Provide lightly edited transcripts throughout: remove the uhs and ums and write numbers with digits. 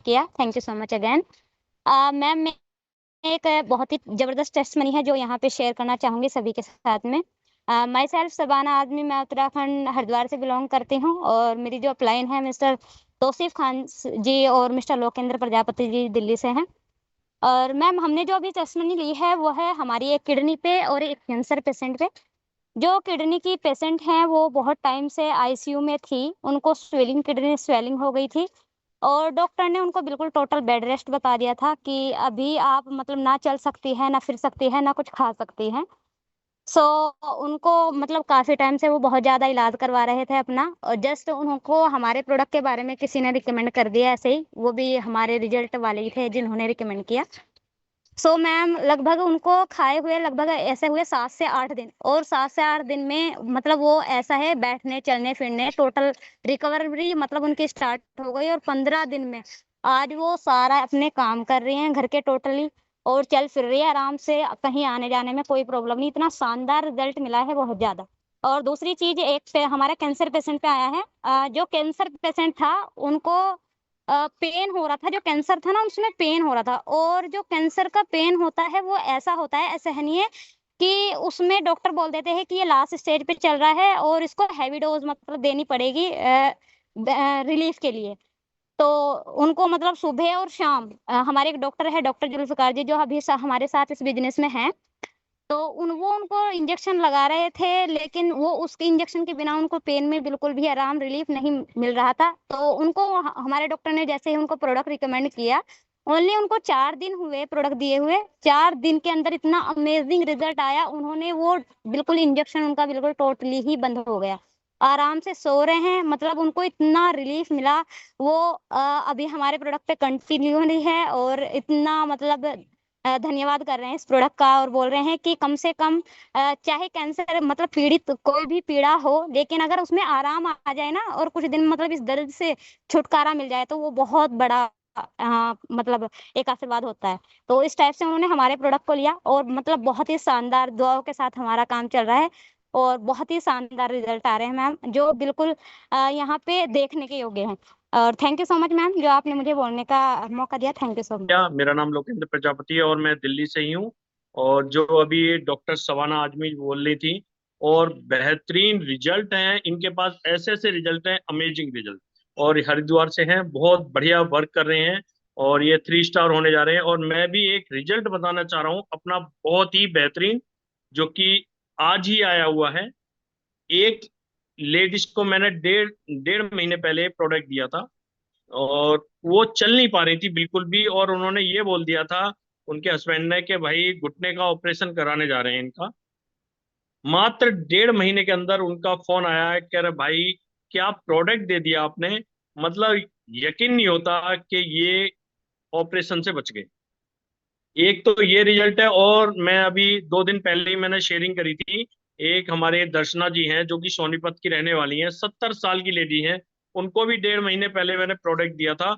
किया। Thank you so much again. Ma'am, मैं एक बहुत ही ज़बरदस्त टेस्टमनी है जो यहाँ पे शेयर करना चाहूँगी सभी के साथ में। माई सेल्फ शबाना आज़मी, मैं उत्तराखंड हरिद्वार से बिलॉन्ग करती हूँ और मेरी जो अपलाइन है मिस्टर तौसीफ खान जी और मिस्टर लोकेंद्र प्रजापति जी दिल्ली से हैं। और मैम, हमने जो अभी टेस्टमनी ली है वो है हमारी एक किडनी पे और एक कैंसर पेशेंट पे। जो किडनी की पेशेंट हैं वो बहुत टाइम से आईसीयू में थी। उनको स्वेलिंग, किडनी स्वेलिंग हो गई थी और डॉक्टर ने उनको बिल्कुल टोटल बेड रेस्ट बता दिया था कि अभी आप मतलब ना चल सकती हैं, ना फिर सकती हैं, ना कुछ खा सकती हैं। सो उनको मतलब काफ़ी टाइम से वो बहुत ज़्यादा इलाज करवा रहे थे अपना, और जस्ट उनको हमारे प्रोडक्ट के बारे में किसी ने रिकमेंड कर दिया ऐसे ही, वो भी हमारे रिजल्ट वाले ही थे जिन्होंने रिकमेंड किया। सो मैम, लगभग उनको खाए हुए लगभग ऐसे हुए 7 से 8 दिन, और 7 से 8 दिन में मतलब वो ऐसा है, बैठने, चलने-फिरने, टोटल रिकवरी मतलब उनकी स्टार्ट हो गई, और 15 दिन में आज वो सारा अपने काम कर रही हैं घर के टोटली, और चल फिर रही है आराम से, कहीं आने-जाने में कोई प्रॉब्लम नहीं। इतना शानदार रिज़ल्ट मिला है, बहुत ज़्यादा। और दूसरी चीज़, एक पे हमारा कैंसर पेशेंट पे आया है। जो कैंसर पेशेंट था उनको पेन हो रहा था, जो कैंसर था ना उसमें पेन हो रहा था, और जो कैंसर का पेन होता है वो ऐसा होता है, असहनीय, कि उसमें डॉक्टर बोल देते हैं कि ये लास्ट स्टेज पे चल रहा है और इसको हेवी डोज़ मतलब देनी पड़ेगी रिलीफ के लिए। तो उनको मतलब सुबह और शाम हमारे एक डॉक्टर है, डॉक्टर जुल्फ़िकार जी, जो अभी हमारे साथ इस बिज़नेस में हैं। तो वो उनको इंजेक्शन लगा रहे थे, लेकिन वो उसके इंजेक्शन के बिना उनको पेन में बिल्कुल भी आराम, रिलीफ नहीं मिल रहा था। तो उनको हमारे डॉक्टर ने जैसे ही उनको प्रोडक्ट रिकमेंड किया, ओनली उनको 4 दिन हुए प्रोडक्ट दिए हुए, 4 दिन के अंदर इतना अमेज़िंग रिज़ल्ट आया, उन्होंने वो बिल्कुल इंजेक्शन उनका बिल्कुल टोटली ही बंद हो गया। आराम से सो रहे हैं, मतलब उनको इतना रिलीफ मिला। वो अभी हमारे प्रोडक्ट पे कंटिन्यूअली है, और इतना मतलब धन्यवाद कर रहे हैं इस प्रोडक्ट का, और बोल रहे हैं कि कम से कम चाहे कैंसर मतलब पीड़ित कोई भी पीड़ा हो, लेकिन अगर उसमें आराम आ जाए ना और कुछ दिन मतलब इस दर्द से छुटकारा मिल जाए, तो वो बहुत बड़ा मतलब एक आशीर्वाद होता है। तो इस टाइप से उन्होंने हमारे प्रोडक्ट को लिया, और मतलब बहुत ही शानदार दुआओं के साथ हमारा काम चल रहा है, और बहुत ही शानदार रिजल्ट आ रहे हैं मैम, जो बिल्कुल यहाँ पे देखने के योग्य हैं। और thank you so much ma'am, जो आपने मुझे बोलने का मौका दिया। Thank you so much. क्या, मेरा नाम लोकेंद्र प्रजापति है और मैं दिल्ली से ही हूँ। और जो अभी डॉक्टर सवाना आजमी बोल रही थी, और बेहतरीन रिजल्ट हैं इनके पास, ऐसे ऐसे रिजल्ट हैं, अमेजिंग रिजल्ट। और ये हरिद्वार से हैं, बहुत बढ़िया वर्क कर रहे हैं, और ये 3 स्टार होने जा रहे हैं। और मैं भी एक रिजल्ट बताना चाह रहा हूँ अपना, बहुत ही बेहतरीन, जो कि आज ही आया हुआ है। एक लेडीज को मैंने डेढ़ डेढ़ महीने पहले प्रोडक्ट दिया था, और वो चल नहीं पा रही थी बिल्कुल भी, और उन्होंने ये बोल दिया था उनके हस्बैंड ने कि भाई घुटने का ऑपरेशन कराने जा रहे हैं इनका। मात्र डेढ़ महीने के अंदर उनका फोन आया है, कह रहे भाई क्या प्रोडक्ट दे दिया आपने, मतलब यकीन नहीं होता कि ये ऑपरेशन से बच गए। एक तो ये रिजल्ट है, और मैं अभी 2 दिन पहले ही मैंने शेयरिंग करी थी। एक हमारे दर्शना जी हैं जो कि सोनीपत की रहने वाली हैं, 70 साल की लेडी हैं। उनको भी डेढ़ महीने पहले मैंने प्रोडक्ट दिया था,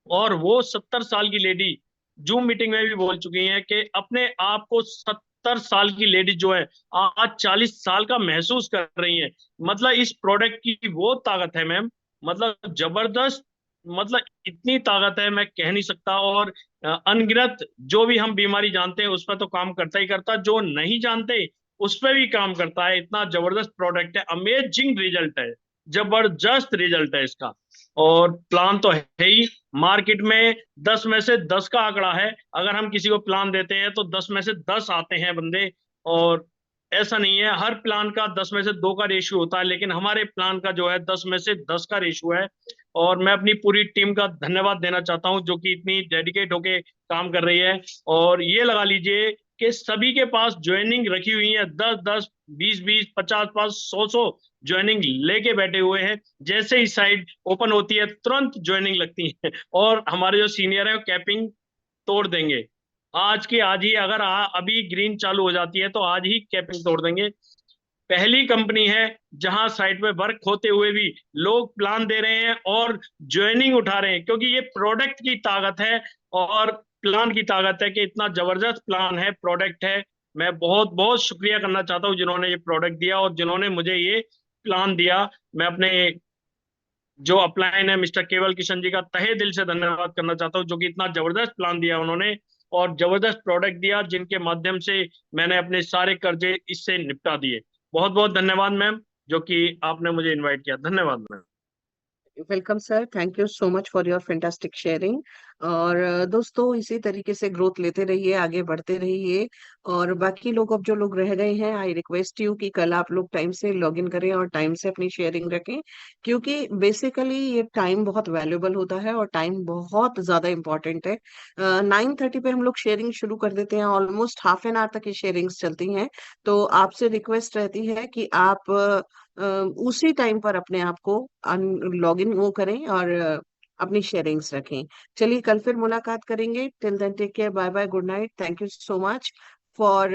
और वो 70 साल की लेडी जूम मीटिंग में भी बोल चुकी हैं कि अपने आप को 70 साल की लेडी जो है आज 40 साल का महसूस कर रही हैं। मतलब इस प्रोडक्ट की वो ताकत है मैम, मतलब जबरदस्त, मतलब इतनी ताकत है मैं कह नहीं सकता। और अनगिनत जो भी हम बीमारी जानते हैं उस पर तो काम करता ही करता, जो नहीं जानते उस पर भी काम करता है। इतना जबरदस्त प्रोडक्ट है, अमेजिंग रिजल्ट है, जबरदस्त रिजल्ट है इसका। और प्लान तो है ही, मार्केट में 10 में से 10 का आंकड़ा है। अगर हम किसी को प्लान देते हैं तो 10 में से 10 आते हैं बंदे। और ऐसा नहीं है हर प्लान का 10 में से 2 का रेशियो होता है, लेकिन हमारे प्लान का जो है 10 में से 10 का रेशियो है। और मैं अपनी पूरी टीम का धन्यवाद देना चाहता हूं जो कि इतनी डेडिकेट होके काम कर रही है। और ये लगा लीजिए कि सभी के पास ज्वाइनिंग रखी हुई है, 10 10, 20 20, 50 50, 100 100 ज्वाइनिंग लेके बैठे हुए हैं। जैसे ही साइड ओपन होती है तुरंत ज्वाइनिंग लगती है, और हमारे जो सीनियर है वो कैपिंग तोड़ देंगे। आज के आज ही, अगर अभी ग्रीन चालू हो जाती है तो आज ही कैपिंग तोड़ देंगे। पहली कंपनी है जहां साइट पे वर्क होते हुए भी लोग प्लान दे रहे हैं और ज्वाइनिंग उठा रहे हैं, क्योंकि ये प्रोडक्ट की ताकत है और प्लान की ताकत है कि इतना जबरदस्त प्लान है, प्रोडक्ट है। मैं बहुत बहुत शुक्रिया करना चाहता हूँ जिन्होंने ये प्रोडक्ट दिया और जिन्होंने मुझे ये प्लान दिया। मैं अपने जो अपलाइन है मिस्टर केवल किशन जी का तहे दिल से धन्यवाद करना चाहता हूँ, जो कि इतना जबरदस्त प्लान दिया उन्होंने और जबरदस्त प्रोडक्ट दिया, जिनके माध्यम से मैंने अपने सारे कर्जे इससे निपटा दिए। बहुत बहुत धन्यवाद मैम, जो कि आपने मुझे इनवाइट किया। धन्यवाद ma'am. Welcome sir, thank you so much for your fantastic sharing. और दोस्तों, इसी तरीके से ग्रोथ लेते रहिए, आगे बढ़ते रहिए। और बाकी लोग, अब जो लोग रह गए हैं, आई रिक्वेस्ट यू कि कल आप लोग टाइम से लॉग इन करें और टाइम से अपनी शेयरिंग रखें, क्योंकि बेसिकली ये टाइम बहुत वैल्यूबल होता है और टाइम बहुत ज्यादा इंपॉर्टेंट है। 9:30 पे हम लोग शेयरिंग शुरू कर देते हैं, ऑलमोस्ट हाफ एन आवर तक ये शेयरिंग्स चलती हैं। तो आपसे रिक्वेस्ट रहती है कि आप उसी टाइम पर अपने आप को लॉग इन वो करें और अपनी शेयरिंग्स रखें। चलिए, कल फिर मुलाकात करेंगे। Till then take care, bye bye, good night, thank you so much for